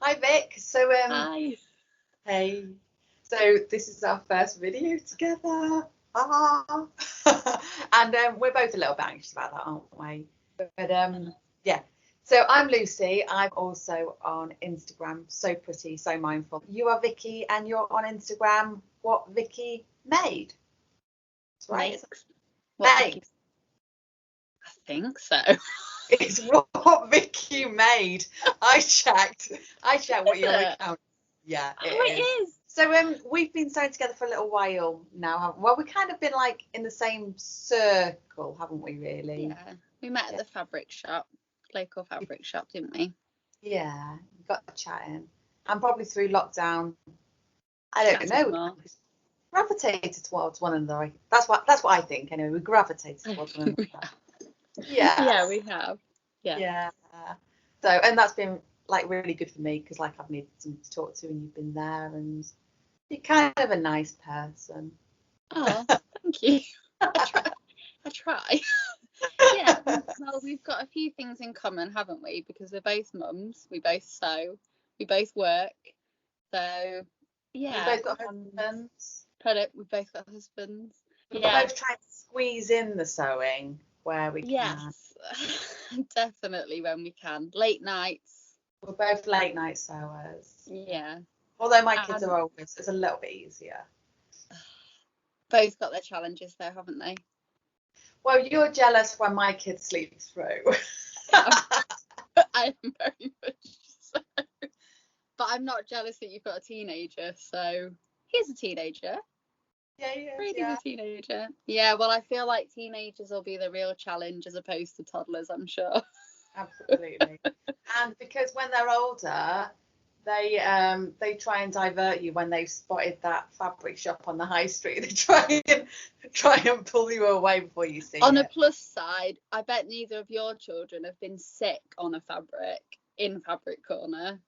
Hi Vic. So Hi. hey. So this is our first video together. Ah. And we're both a little bit anxious about that, aren't we? But yeah. So I'm Lucy. I'm also on Instagram. So pretty, so mindful. You are Vicky, and you're on Instagram. What Vicky made? That's right. Makes. What Made. Vicky... I think so. It's what Vicky made. I checked what your account. Yeah, it is. So we've been sewing together for a little while now, haven't we? Well, we've kind of been like in the same circle, haven't we, really? Yeah. We met at the fabric shop, local fabric shop, didn't we? Yeah, got chatting. And probably through lockdown, I don't know, gravitated towards one another. That's what I think anyway. We gravitated towards one another. Yeah. Yeah, we have. Yeah. So, and that's been like really good for me because like I've needed someone to talk to, and you've been there, and you're kind of a nice person. Oh, thank you. I try. Yeah. Well, we've got a few things in common, haven't we? Because we're both mums. We both sew. We both work. So yeah. We've both got husbands. We've both got husbands. We're both trying to squeeze in the sewing where we can. Yes, definitely when we can. Late nights. We're both late night sewers. Yeah. Although my kids are older, so it's a little bit easier. Both got their challenges though, haven't they? Well, you're jealous when my kids sleep through. I am very much so. But I'm not jealous that you've got a teenager, so he's a teenager. Yeah, he is. Brady's a teenager. Yeah, well, I feel like teenagers will be the real challenge as opposed to toddlers, I'm sure. Absolutely. And because when they're older, they try and divert you when they've spotted that fabric shop on the high street. They try and pull you away before you see it. On a plus side, I bet neither of your children have been sick on a fabric in Fabric Corner.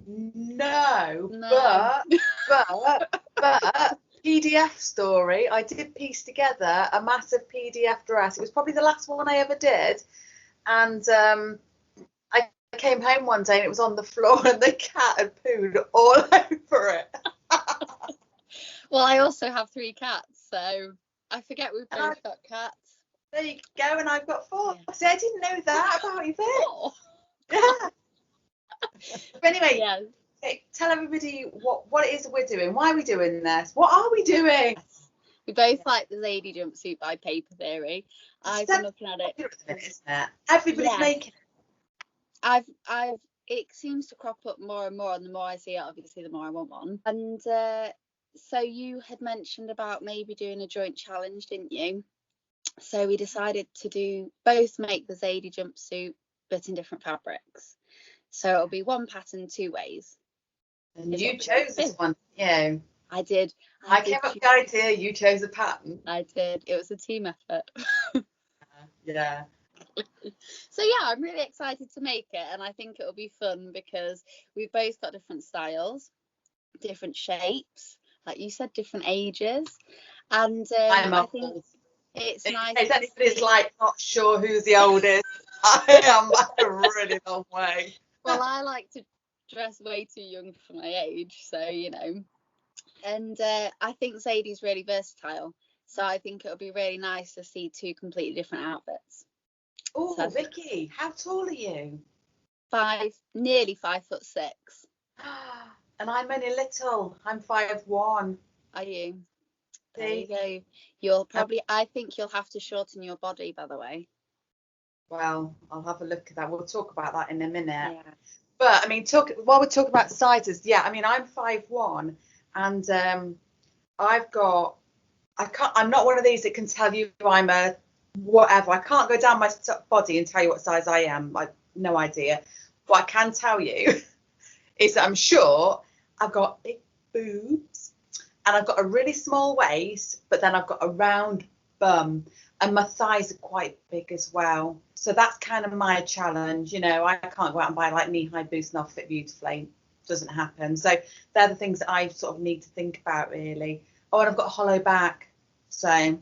No. But PDF story, I did piece together a massive PDF dress. It was probably the last one I ever did, and I came home one day and it was on the floor and the cat had pooed all over it. Well, I also have 3 cats, so I forget we've both got cats. There you go, and I've got 4. Yeah. See, I didn't know that about you, Vic. Oh. Yeah. But anyway, yeah. Tell everybody what it is that we're doing. Why are we doing this? What are we doing? We both like the Zadie Jumpsuit by Paper Theory. I've been looking at it. Isn't it? Everybody's making it. It seems to crop up more and more, and the more I see it, obviously, the more I want one. And so you had mentioned about maybe doing a joint challenge, didn't you? So we decided to both make the Zadie Jumpsuit, but in different fabrics. So it'll be one pattern 2 ways. And you chose this one, yeah. I did. I came up with the idea, you chose a pattern. I did. It was a team effort. Yeah. So yeah, I'm really excited to make it, and I think it'll be fun because we've both got different styles, different shapes, like you said, different ages, and I think it's nice. If anybody's like not sure who's the oldest, I am like a really long way. Well, I like to dress way too young for my age, so you know. And I think Zadie's really versatile, so I think it'll be really nice to see 2 completely different outfits. Oh, so, Vicky, how tall are you? Nearly 5'6". And I'm only little. I'm 5'1". Are you? There you go. You'll probably. I think you'll have to shorten your body, by the way. Well, I'll have a look at that. We'll talk about that in a minute. Yeah. But I mean, while we're talking about sizes, yeah. I mean, I'm 5'1", and I'm not one of these that can tell you I'm a whatever. I can't go down my body and tell you what size I am. I've no idea. What I can tell you is that I'm short. I've got big boobs, and I've got a really small waist, but then I've got a round bum, and my thighs are quite big as well. So that's kind of my challenge. You know, I can't go out and buy like knee-high boots and I'll fit beautifully. Doesn't happen. So they're the things that I sort of need to think about, really. Oh, and I've got a hollow back. So I've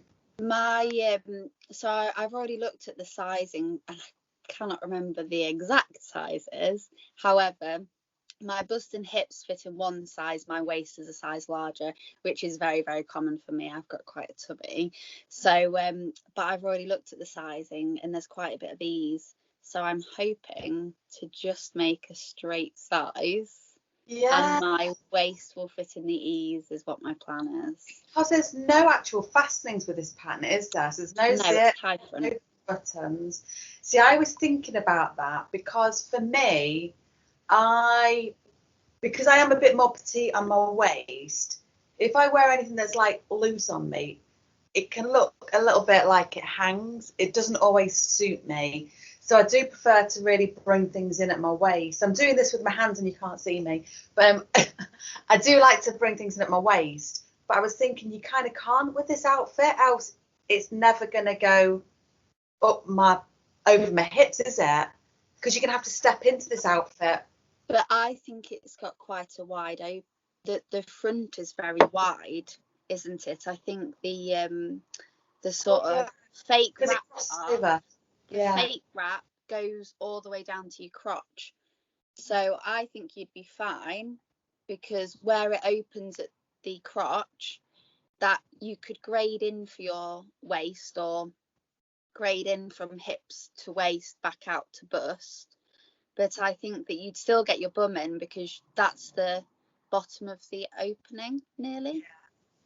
already looked at the sizing, and I cannot remember the exact sizes. However, my bust and hips fit in one size, my waist is a size larger, which is very, very common for me. I've got quite a tubby. So, but I've already looked at the sizing and there's quite a bit of ease. So I'm hoping to just make a straight size. Yeah. And my waist will fit in the ease is what my plan is. Because there's no actual fastenings with this pattern, is there? So there's no zip, no buttons. See, I was thinking about that because for me, because I am a bit more petite on my waist, if I wear anything that's like loose on me, it can look a little bit like it hangs. It doesn't always suit me. So I do prefer to really bring things in at my waist. I'm doing this with my hands and you can't see me, but I do like to bring things in at my waist. But I was thinking you kind of can't with this outfit, else it's never going to go over my hips, is it? Because you're going to have to step into this outfit. But I think it's got quite a wide open. The front is very wide, isn't it? I think the sort of fake wrap fake wrap goes all the way down to your crotch. So I think you'd be fine because where it opens at the crotch, that you could grade in for your waist or grade in from hips to waist back out to bust. But I think that you'd still get your bum in because that's the bottom of the opening nearly,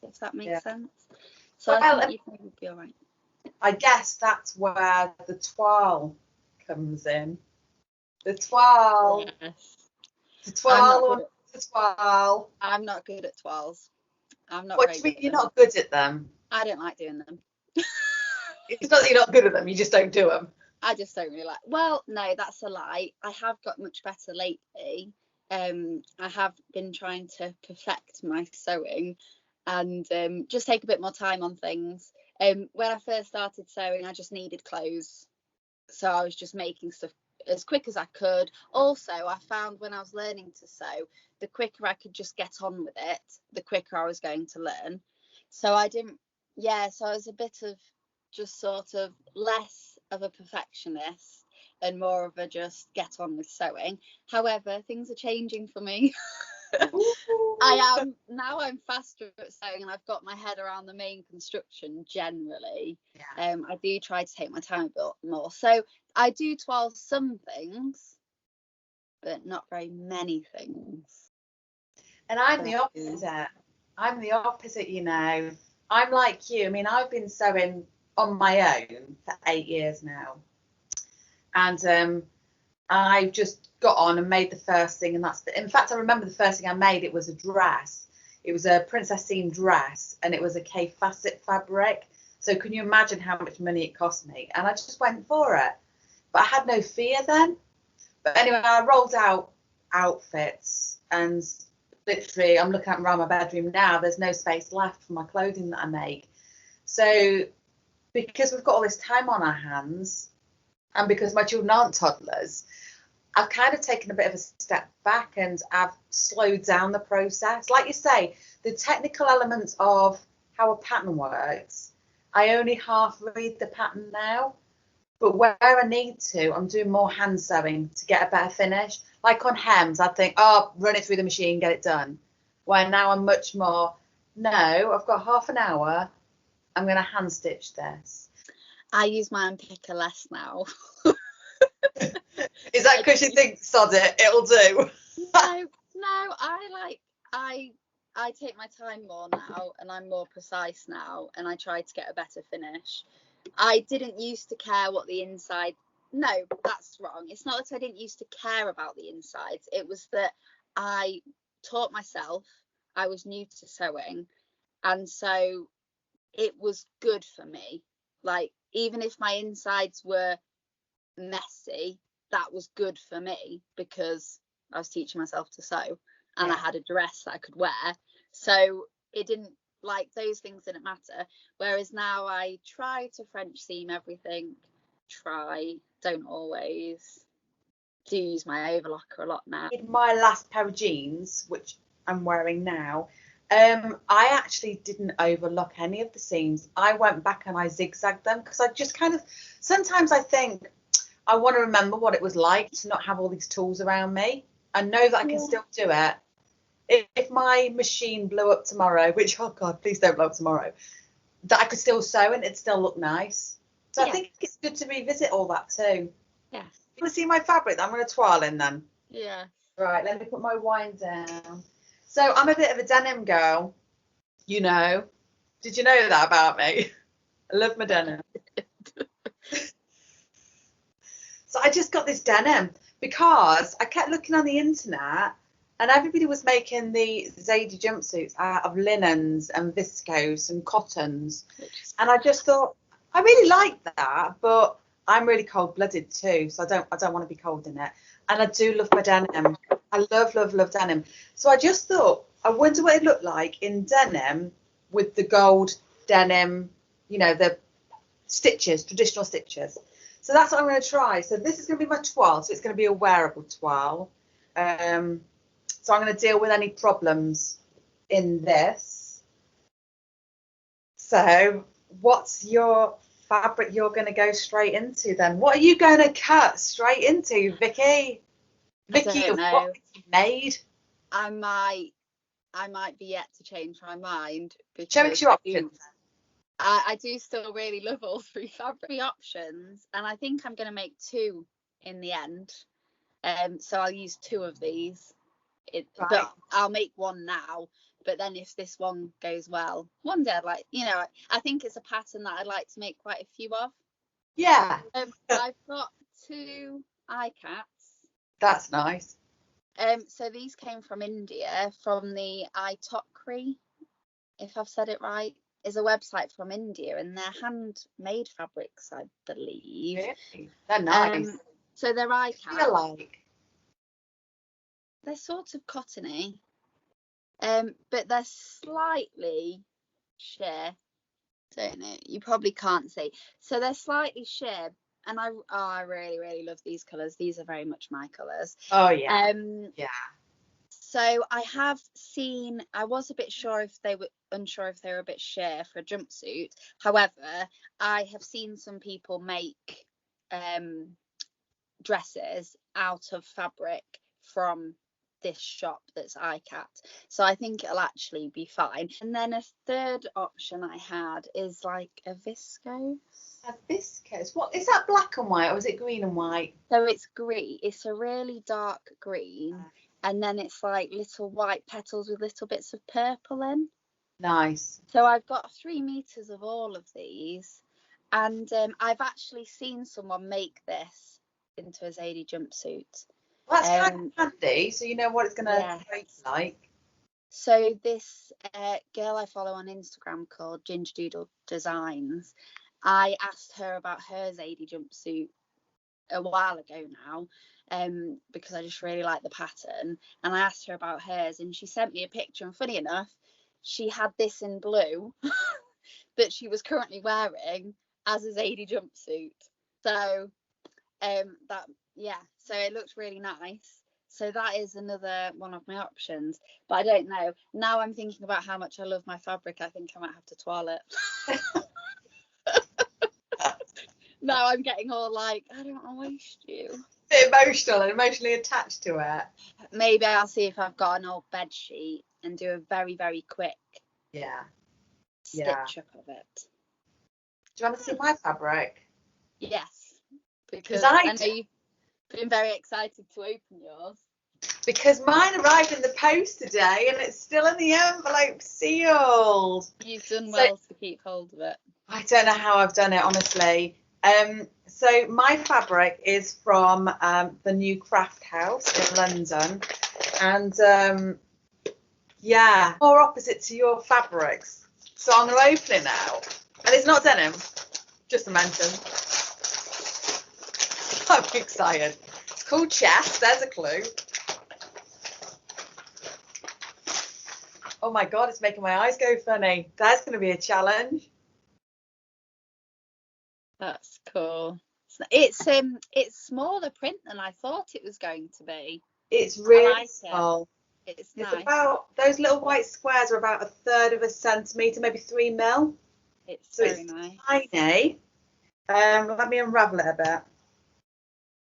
if that makes sense. So I think you'd probably be all right. I guess that's where the twirl comes in. The twirl. Yes. The twirl. I'm not good at twirls. I'm not. What do you mean you're not good at them? I don't like doing them. It's not that you're not good at them, you just don't do them. I just don't really like. Well, no, that's a lie. I have got much better lately. I have been trying to perfect my sewing and just take a bit more time on things. When I first started sewing, I just needed clothes, so I was just making stuff as quick as I could. Also, I found when I was learning to sew, the quicker I could just get on with it, the quicker I was going to learn. So I was a bit of just sort of less of a perfectionist and more of a just get on with sewing. However, things are changing for me. I'm faster at sewing and I've got my head around the main construction generally. I do try to take my time a bit more, so I do twirl some things but not very many things. And I'm the opposite, you know. I'm like you. I mean, I've been sewing on my own for 8 years now, and I've just got on and made the first thing, and in fact I remember the first thing I made. It was a dress. It was a princess themed dress, and it was a K facet fabric. So can you imagine how much money it cost me? And I just went for it, but I had no fear then. But anyway, I rolled out outfits, and literally I'm looking around my bedroom now, there's no space left for my clothing that I make. So because we've got all this time on our hands, and because my children aren't toddlers, I've kind of taken a bit of a step back and I've slowed down the process. Like you say, the technical elements of how a pattern works, I only half read the pattern now. But where I need to, I'm doing more hand sewing to get a better finish. Like on hems, I'd think, run it through the machine, get it done. Where now I'm much more, no, I've got half an hour, I'm going to hand stitch this. I use my unpicker less now. Is that because you think, sod it, it'll do? No, I take my time more now, and I'm more precise now, and I try to get a better finish. I didn't used to care what the inside. No, that's wrong. It's not that I didn't used to care about the insides. It was that I taught myself. I was new to sewing, and so it was good for me. Like, even if my insides were messy, that was good for me because I was teaching myself to sew, and I had a dress that I could wear. So it didn't, like, those things didn't matter. Whereas now I try to French seam everything. Don't always. Do use my overlocker a lot now. In my last pair of jeans, which I'm wearing now, I actually didn't overlock any of the seams. I went back and I zigzagged them because I just kind of, sometimes I think I want to remember what it was like to not have all these tools around me. I know that I can still do it. If my machine blew up tomorrow, which, oh God, please don't blow up tomorrow, that I could still sew and it'd still look nice. So I think it's good to revisit all that too. Yeah. You want to see my fabric that I'm going to twirl in then? Yeah. Right, let me put my wine down. So I'm a bit of a denim girl, you know. Did you know that about me? I love my denim. So I just got this denim because I kept looking on the internet and everybody was making the Zadie jumpsuits out of linens and viscose and cottons. And I just thought, I really like that, but I'm really cold-blooded too, so I don't want to be cold in it. And I do love my denim. I love denim. So I just thought, I wonder what it looked like in denim with the gold denim, you know, the stitches, traditional stitches. So that's what I'm going to try. So this is going to be my twirl. So it's going to be a wearable twirl. So I'm going to deal with any problems in this. So what's your fabric you're going to go straight into then? What are you going to cut straight into, Vicky? Vicky, what have you made? I might be yet to change my mind. Show us your options. I do still really love all three fabric options, and I think I'm going to make two in the end. So I'll use two of these. Right. But I'll make one now. But then if this one goes well, one day I'd like, you know, I think it's a pattern that I'd like to make quite a few of. Yeah. I've got two eye cats. That's nice. So these came from India, from the Itokri, if I've said it right. Is a website from India, and they're handmade fabrics, I believe. Really? They're nice. So they're eye cats. Feel like they're sort of cottony, but they're slightly sheer. Don't know. You probably can't see. So they're slightly sheer, and I really love these colours. These are very much my colours. Oh yeah. Yeah. So I have seen. I was a bit unsure if they were a bit sheer for a jumpsuit. However, I have seen some people make dresses out of fabric from this shop that's iCat, so I think it'll actually be fine. And then a third option I had is like a viscose. A viscose? What is that? Black and white, or is it green and white? So it's green. It's a really dark green, and then it's like little white petals with little bits of purple in. Nice. So I've got 3 meters of all of these, and I've actually seen someone make this into a Zadie jumpsuit. Well, that's kind of handy, so you know what it's going to taste like. So this girl I follow on Instagram called Ginger Doodle Designs, I asked her about her Zadie jumpsuit a while ago now, because I just really like the pattern, and I asked her about hers, and she sent me a picture, and funny enough, she had this in blue that she was currently wearing as a Zadie jumpsuit. So so it looked really nice. So that is another one of my options, but I don't know. Now I'm thinking about how much I love my fabric. I think I might have to twirl it. Now I'm getting all like, I don't want to waste you. Bit emotional and emotionally attached to it. Maybe I'll see if I've got an old bed sheet and do a very, very quick stitch up of it. Do you want to see my fabric? Yes, because I know you've been very excited to open yours. Because mine arrived in the post today and it's still in the envelope sealed. You've done well to keep hold of it. I don't know how I've done it, honestly. So my fabric is from the new craft house in London, and more opposite to your fabrics. So I'm going to open it now, and it's not denim, just to mention. I'm excited. It's called chest. There's a clue. Oh my God, it's making my eyes go funny. That's going to be a challenge. That's cool. It's smaller print than I thought it was going to be. It's really small. It's nice. About, those little white squares are about 1/3 of a centimetre, maybe 3 mil. It's very nice. Tiny. Let me unravel it a bit.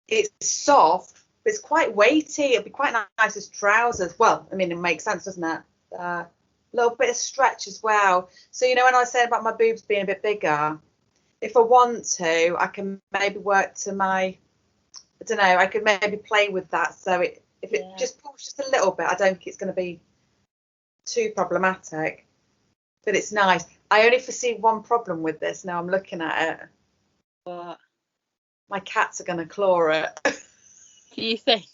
It's soft, But it's quite weighty. It'd be quite nice as trousers. Well, I mean, it makes sense, doesn't it? A little bit of stretch as well. So, you know, when I was saying about my boobs being a bit bigger, if I want to, I can maybe work to my, I don't know, I could maybe play with that. So if it just pulls just a little bit, I don't think it's going to be too problematic. But it's nice. I only foresee one problem with this now I'm looking at it. What? My cats are going to claw it. Do you think?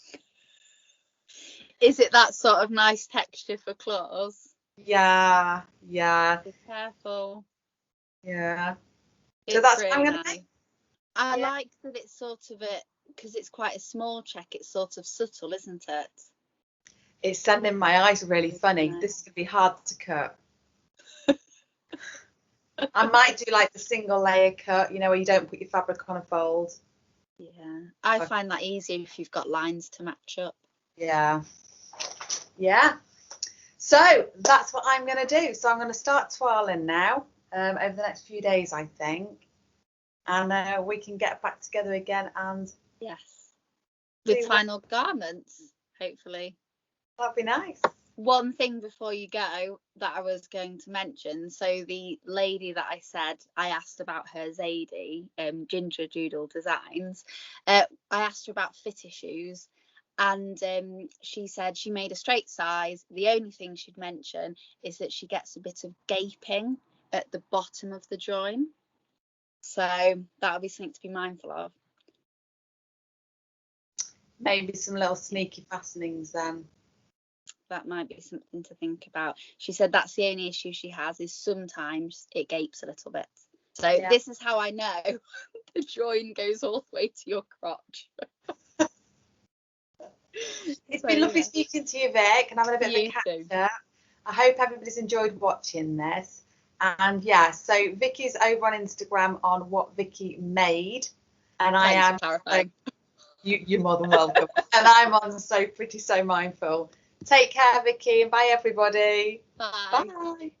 Is it that sort of nice texture for claws? Yeah. Be careful. Yeah. It's So that's really what I'm going to nice. do. I like that it's sort of because it's quite a small check, it's sort of subtle, isn't it? It's sending my eyes really funny. This is going to be hard to cut. I might do like the single layer cut, you know, where you don't put your fabric on a fold. Yeah, I find that easier if you've got lines to match up. Yeah. So that's what I'm going to do. So I'm going to start toiling now over the next few days, I think. And we can get back together again and... Yes. With final garments, hopefully. That'd be nice. One thing before you go that I was going to mention, so the lady that I asked about her Zadie Ginger Doodle Designs, I asked her about fit issues, and she said she made a straight size. The only thing she'd mention is that she gets a bit of gaping at the bottom of the join, so that'll be something to be mindful of. Maybe some little sneaky fastenings then. That might be something to think about. She said that's the only issue she has, is sometimes it gapes a little bit. So this is how I know the join goes all the way to your crotch. It's been lovely speaking to you, Vic, and having a bit of a catch up. I hope everybody's enjoyed watching this. And so Vicky's over on Instagram on What Vicky Made, and I am. You're more than welcome. And I'm on So Pretty So Mindful. Take care, Vicky, and bye, everybody. Bye. Bye.